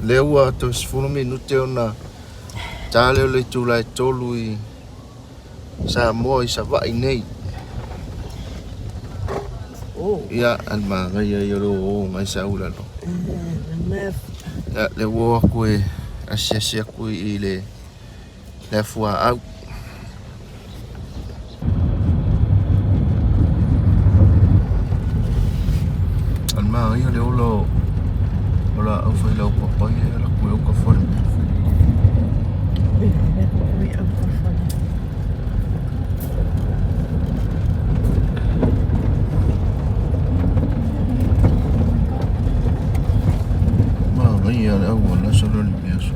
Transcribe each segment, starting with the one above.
Le ua to 10 minute ona tale o le tūlai tolu I sa moa I sa vai nei. Ia an magai ai o lo ngai sa ula no. Ia le ua koe asia koe I le fua au. An magai o le olo ola au fai lau papai e la koe o ka whare. Magai ale au ala solo ni biaso.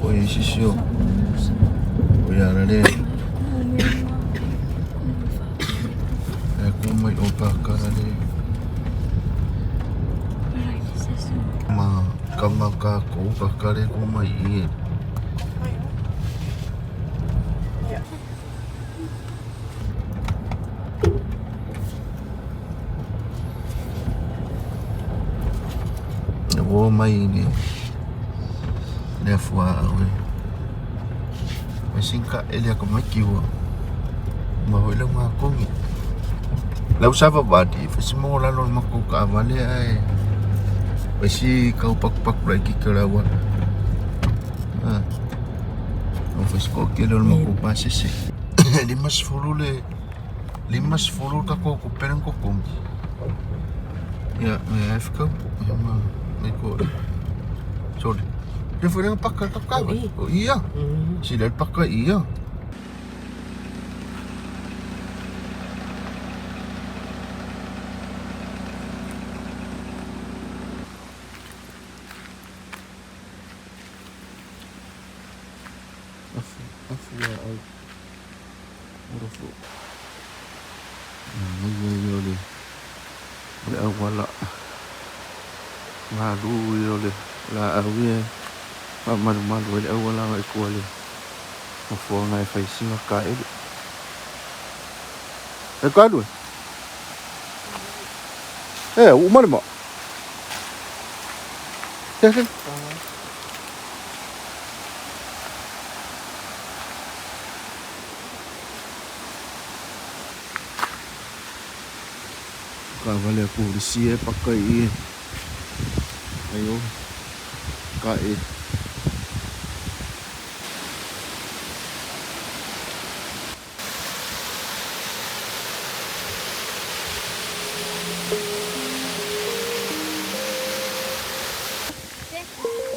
Koe I sisio. Koe ala le. E koe mai o pakara le. Ma kama ka ko pakare ko mai I. O mai ni le fua awe mesinka elia ko makiwa ma hoile ma kongi lau sava badi fasimo la lo mako ka vale ai pasi kau pak lagi ke lawan no fasko ke lo mako pasese limas fulu ka ko peren ko kongi ya me afka ya ma Eko, sorry. Dia fue pakai tak kau? Oh iya. Si dah pakai iya. Afu ya au. Urufu. Iya le. Le awala. Malu yo le la awie pa malu le awala ngai ko le o fo ngai fai singa ka e ka du o mari mo ya kan ka vale polisi pakai ayo kae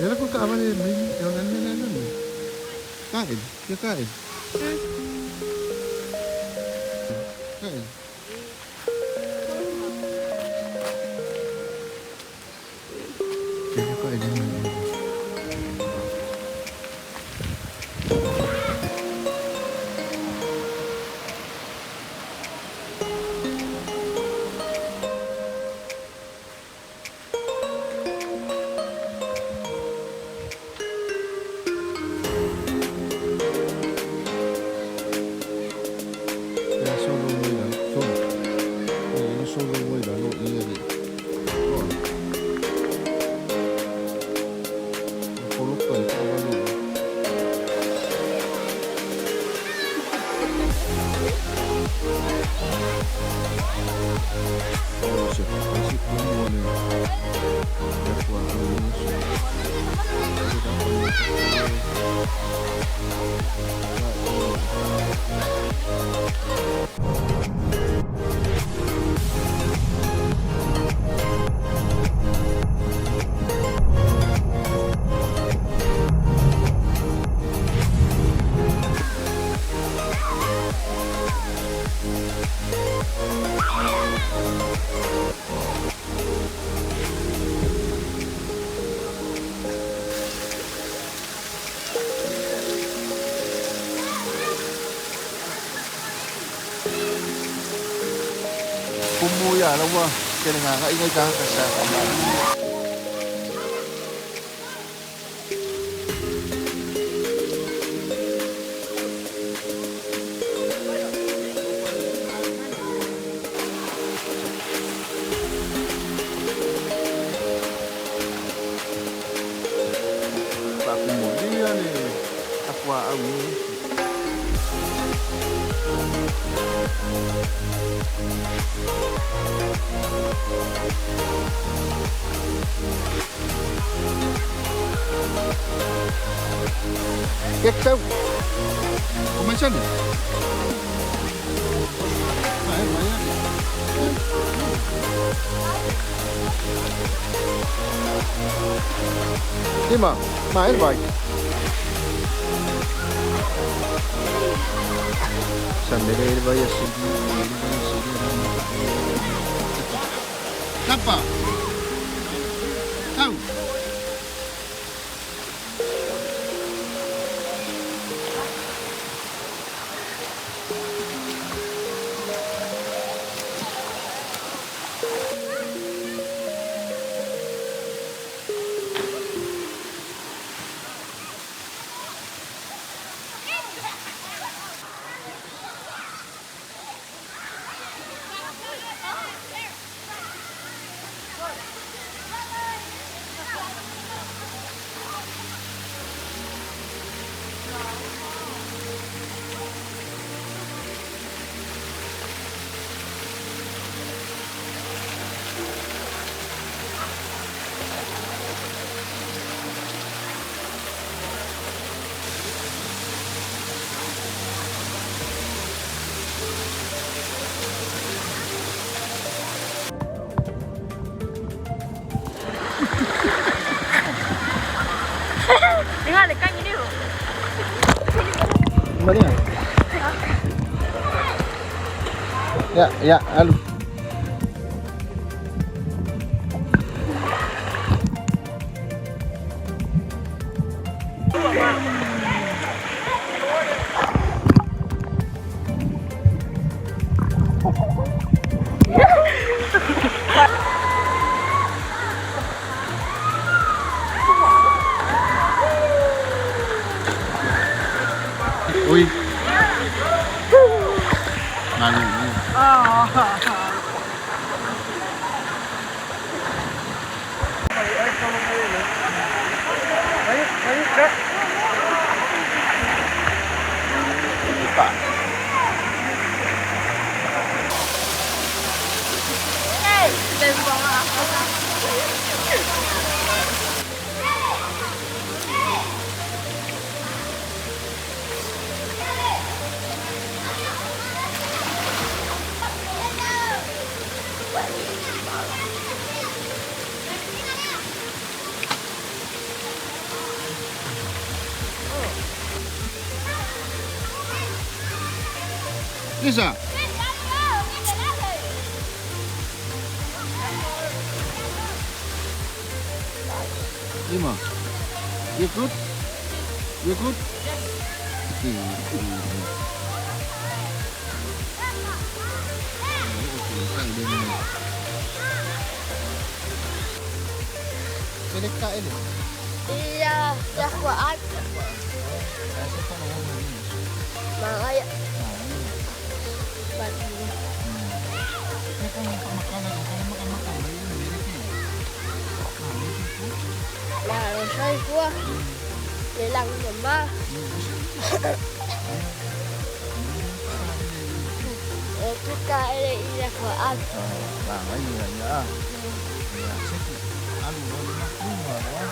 Era ko ka vale min yo nan kae ya kae kae Kumuya na wa kaya nga ingay ka sa kamay. Kek sao? Kumain nih? Main, main. Dima, main baik. Sandere bayar sendiri. Apa? Tahu? Dengar dekat ini loh. Mana? Ya, halo. Uy. Malu. Lupa. Lisa. Lima. You good? You good? Milik ka ini. Iya, dah kuat. Makanya là xoay cua để làm nhầm ba cái cái này là khỏi ăn Làm cái gì vậy nhá? Ăn luôn nó cũng ngờ đó.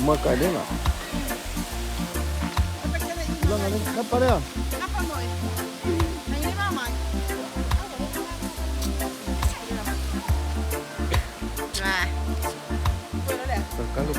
Kumakain din ah. Lang ano? Napa rin ah. Apa mo eh? Nangyay mamay. Ah. Pwede na. Kalau